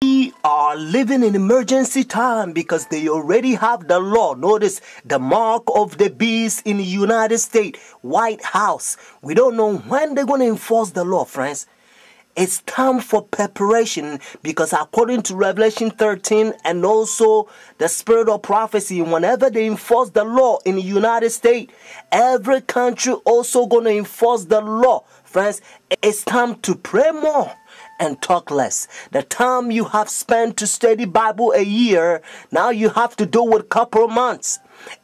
We are living in emergency time because they already have the law. Notice the mark of the beast in the United States, White House. We don't know when they're going to enforce the law, friends. It's time for preparation because according to Revelation 13 and also the spirit of prophecy, whenever they enforce the law in the United States, every country also going to enforce the law. Friends, it's time to pray more and talk less. The time you have spent to study Bible a year, now you have to do it a couple of months.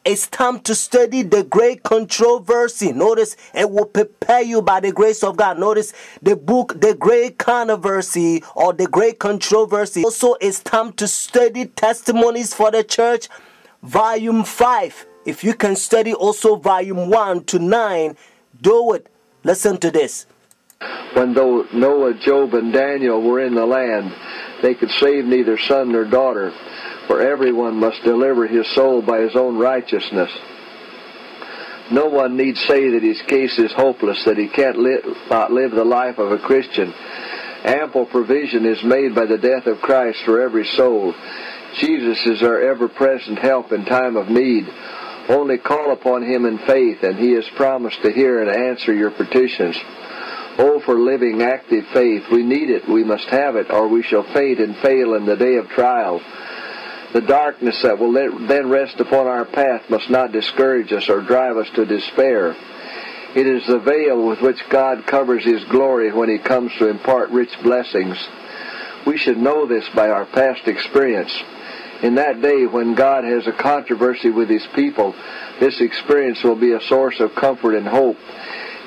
It's time to study the great controversy. Notice, it will prepare you by the grace of God. Notice the book, The Great Controversy or The Great Controversy. Also, it's time to study Testimonies for the Church, Volume 5. If you can study also Volume 1 to 9, do it. Listen to this. When though Noah, Job, and Daniel were in the land, they could save neither son nor daughter, for everyone must deliver his soul by his own righteousness. No one need say that his case is hopeless, that he can't not live the life of a Christian. Ample provision is made by the death of Christ for every soul. Jesus is our ever-present help in time of need. Only call upon him in faith, and he has promised to hear and answer your petitions. Oh, for living, active faith. We need it, we must have it, or we shall faint and fail in the day of trial. The darkness that will then rest upon our path must not discourage us or drive us to despair. It is the veil with which God covers his glory when he comes to impart rich blessings. We should know this by our past experience. In that day when God has a controversy with his people, this experience will be a source of comfort and hope.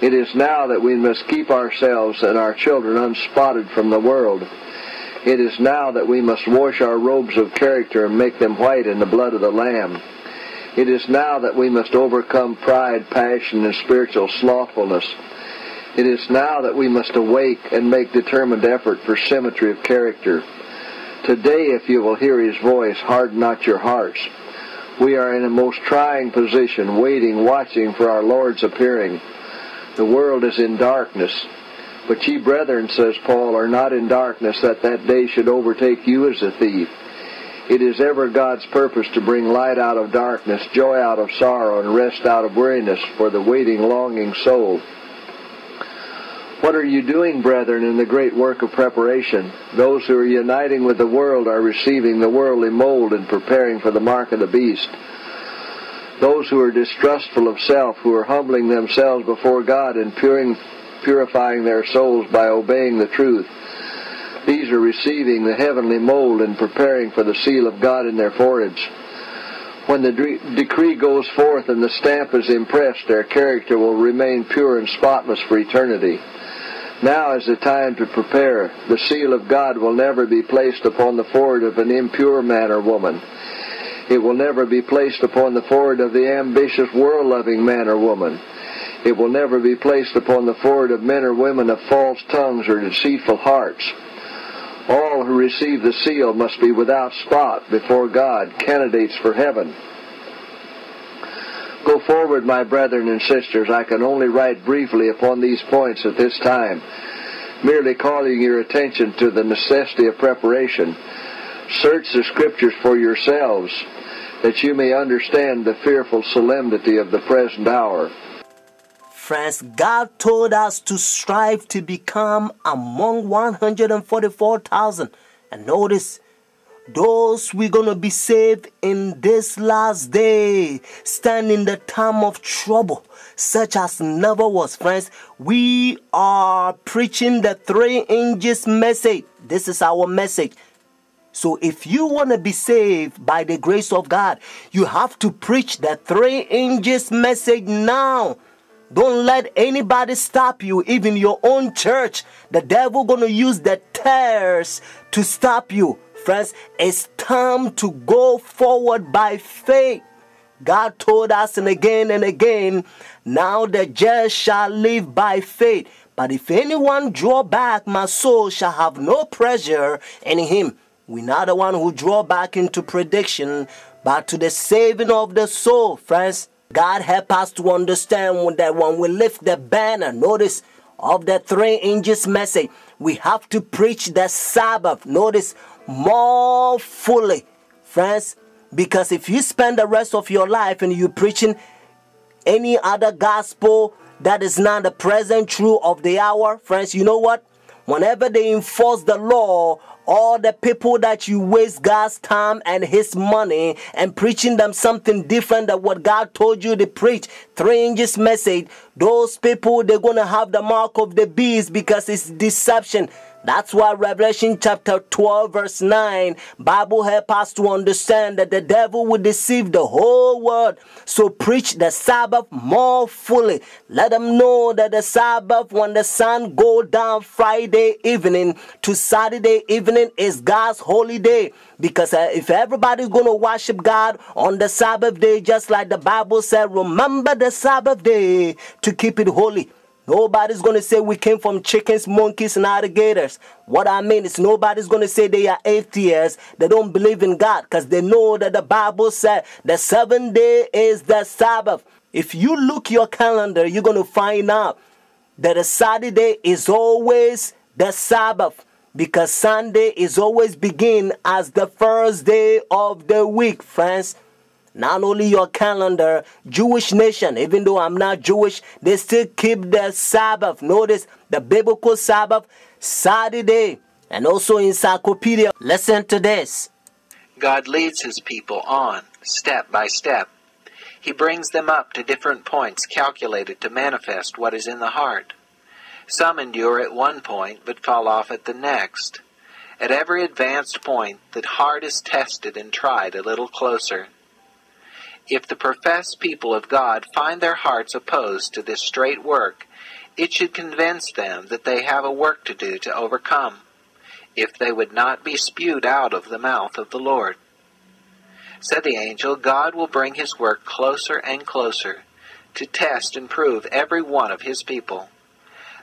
It is now that we must keep ourselves and our children unspotted from the world. It is now that we must wash our robes of character and make them white in the blood of the Lamb. It is now that we must overcome pride, passion, and spiritual slothfulness. It is now that we must awake and make determined effort for symmetry of character. Today, if you will hear his voice, harden not your hearts. We are in a most trying position, waiting, watching for our Lord's appearing. The world is in darkness. But ye brethren, says Paul, are not in darkness, that day should overtake you as a thief. It is ever God's purpose to bring light out of darkness, joy out of sorrow, and rest out of weariness for the waiting, longing soul. What are you doing, brethren, in the great work of preparation? Those who are uniting with the world are receiving the worldly mold and preparing for the mark of the beast. Those who are distrustful of self, who are humbling themselves before God and purifying their souls by obeying the truth, these are receiving the heavenly mold and preparing for the seal of God in their foreheads. When the decree goes forth and the stamp is impressed, their character will remain pure and spotless for eternity. Now is the time to prepare. The seal of God will never be placed upon the forehead of an impure man or woman. It will never be placed upon the forehead of the ambitious, world-loving man or woman. It will never be placed upon the forehead of men or women of false tongues or deceitful hearts. All who receive the seal must be without spot before God, candidates for heaven. Go forward, my brethren and sisters. I can only write briefly upon these points at this time, merely calling your attention to the necessity of preparation. Search the Scriptures for yourselves, that you may understand the fearful solemnity of the present hour. Friends, God told us to strive to become among 144,000. And notice, those we're going to be saved in this last day, stand in the time of trouble, such as never was. Friends, we are preaching the 3 inches message. This is our message. So if you want to be saved by the grace of God, you have to preach the 3 inches message now. Don't let anybody stop you, even your own church. The devil going to use the tares to stop you. Friends, it's time to go forward by faith. God told us and again, now the just shall live by faith. But if anyone draw back, my soul shall have no pleasure in him. We're not the one who draw back into prediction, but to the saving of the soul, friends. God help us to understand that when we lift the banner, notice, of the 3 inches message, we have to preach the Sabbath. Notice, more fully, friends. Because if you spend the rest of your life and you preaching any other gospel that is not the present truth of the hour, friends, you know what? Whenever they enforce the law, all the people that you waste God's time and his money and preaching them something different than what God told you to preach, 3 inches message, those people, they're going to have the mark of the beast because it's deception. That's why Revelation chapter 12 verse 9, Bible help us to understand that the devil will deceive the whole world. So preach the Sabbath more fully. Let them know that the Sabbath, when the sun go down Friday evening to Saturday evening, is God's holy day. Because if everybody's going to worship God on the Sabbath day, just like the Bible said, remember the Sabbath day to keep it holy. Nobody's going to say we came from chickens, monkeys, and alligators. What I mean is nobody's going to say they are atheists. They don't believe in God because they know that the Bible said the 7th day is the Sabbath. If you look your calendar, you're going to find out that the Saturday is always the Sabbath because Sunday is always begin as the first day of the week, friends. Not only your calendar, Jewish nation, even though I'm not Jewish, they still keep the Sabbath. Notice the biblical Sabbath, Saturday, and also encyclopedia. Listen to this. God leads his people on, step by step. He brings them up to different points calculated to manifest what is in the heart. Some endure at one point, but fall off at the next. At every advanced point, the heart is tested and tried a little closer. If the professed people of God find their hearts opposed to this straight work, it should convince them that they have a work to do to overcome, if they would not be spewed out of the mouth of the Lord. Said the angel, God will bring his work closer and closer, to test and prove every one of his people.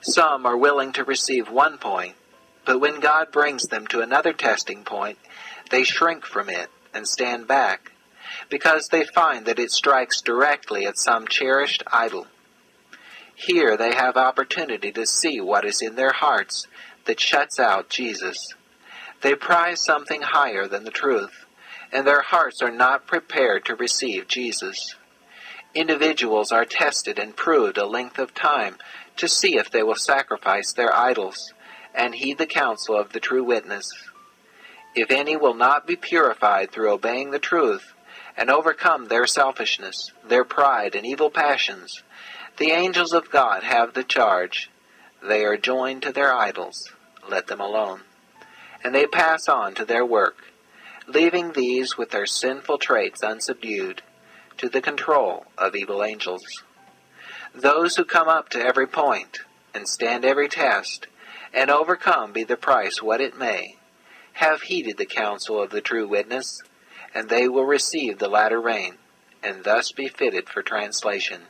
Some are willing to receive one point, but when God brings them to another testing point, they shrink from it and stand back, because they find that it strikes directly at some cherished idol. Here they have opportunity to see what is in their hearts that shuts out Jesus. They prize something higher than the truth, and their hearts are not prepared to receive Jesus. Individuals are tested and proved a length of time to see if they will sacrifice their idols and heed the counsel of the true witness. If any will not be purified through obeying the truth, and overcome their selfishness, their pride, and evil passions, the angels of God have the charge. They are joined to their idols. Let them alone. And they pass on to their work, leaving these with their sinful traits unsubdued, to the control of evil angels. Those who come up to every point, and stand every test, and overcome be the price what it may, have heeded the counsel of the true witness, and they will receive the latter rain, and thus be fitted for translation.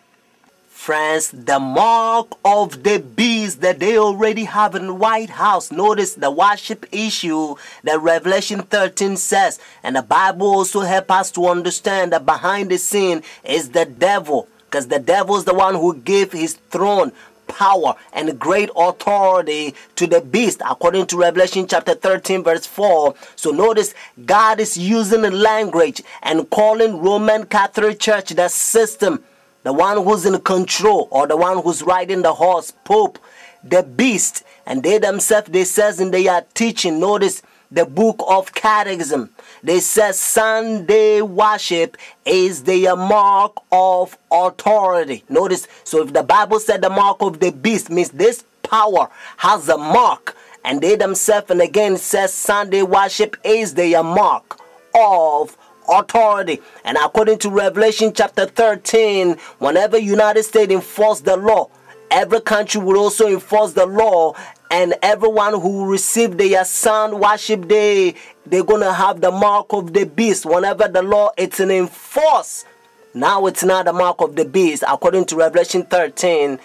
Friends, the mark of the beast that they already have in the White House. Notice the worship issue that Revelation 13 says. And the Bible also helps us to understand that behind the scene is the devil. Because the devil is the one who gave his throne, power, and great authority to the beast, according to Revelation chapter 13 verse 4. So notice God is using the language and calling Roman Catholic Church the system, the one who's in control, or the one who's riding the horse, Pope, the beast. And they themselves, they says in their teaching, notice the book of Catechism, they say Sunday worship is the mark of authority. Notice, so if the Bible said the mark of the beast, means this power has a mark. And they themselves, and again, says Sunday worship is the mark of authority. And according to Revelation chapter 13, whenever United States enforce the law, every country will also enforce the law, and everyone who receive their sun worship day, they're going to have the mark of the beast. Whenever the law it's in enforce, now it's not the mark of the beast, according to Revelation 13,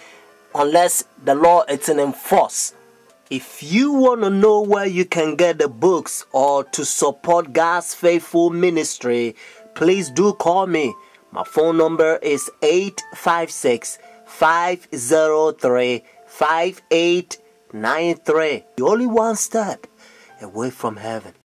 unless the law it's in enforce. If you want to know where you can get the books or to support God's faithful ministry, please do call me. My phone number is 856-503-5893. You're only one step away from heaven.